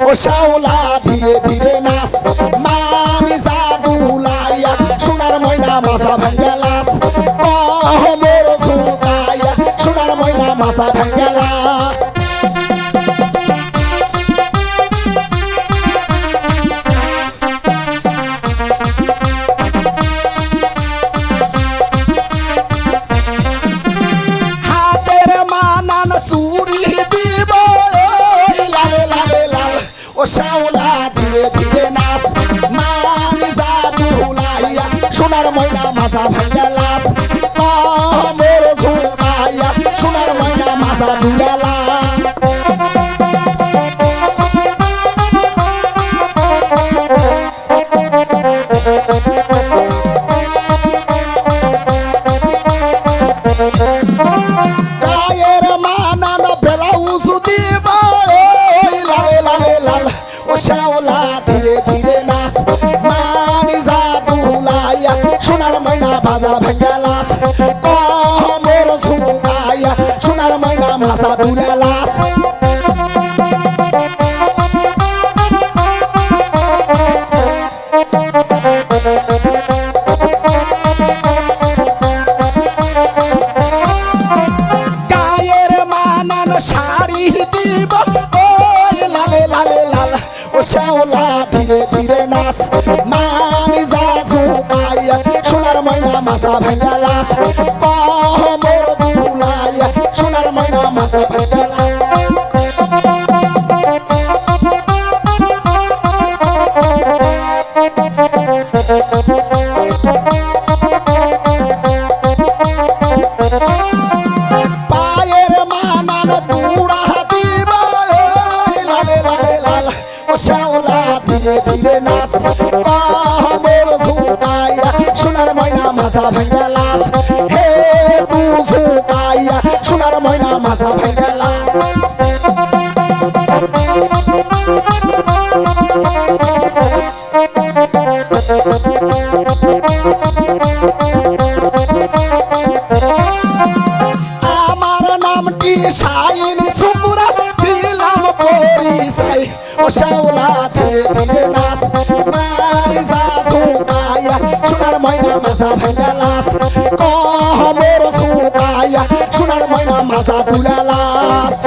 ও শাওলা ধীরে ধীরে নাচ মামি জাদুলাইয়া সোনার ময়না মাথা ভাঙ্গালাস মোর ঝুঁকাইয়া সোনার ময়না মাথা ভাঙ্গালাস হাতের মানান চুরি দিব লালে লালে লাল ও শাওলা ধীরে ধীরে নাচ মামি জাদুলাইয়া সোনার ময়না মাথা ভাঙ্গালাস মোর ঝুঁকাইয়া সোনার ময়না মাথা দুলালাস গায়ের মানান ব্লাউজ দিব লালে লালে লাল ও শাওলা ধীরে ধীরে নাচ মামি জাদুলাইয়া সোনার ময়না বাজা ভাঙ্গালাস মোর ঝুঁকাইয়া সোনার ময়না মাথা দুলালাস গায়ের মানান শাড়ি দিব লালে লালে লাল ও শাওলা ধীরে ধীরে নাচ মামি জাদুলাইয়া সোনার ময়না মাথা ভাঙ্গালাস মোর দুলাইয়া সোনার ময়না মাথা ভাঙ্গালাস পায়ের মানান দুড়া দিব লালে লালে লাল ও শাওলা ধীরে ধীরে নাচ মোর ঝুঁকাইয়া সোনার ময়না মাথা ভাঙ্গালাস হে তু ঝুঁকাইয়া সোনার ময়না মাথা ভাঙ্গালাস আমার নামটি শাইন সুপুরা দিলাম পরিচয় ও শাওলা ধীরে ধীরে নাচ মামি জাদুলাইয়া সোনার ময়না মাথা ভাঙ্গালাস মোর ঝুঁকাইয়া সোনার ময়না মাথা দুলালাস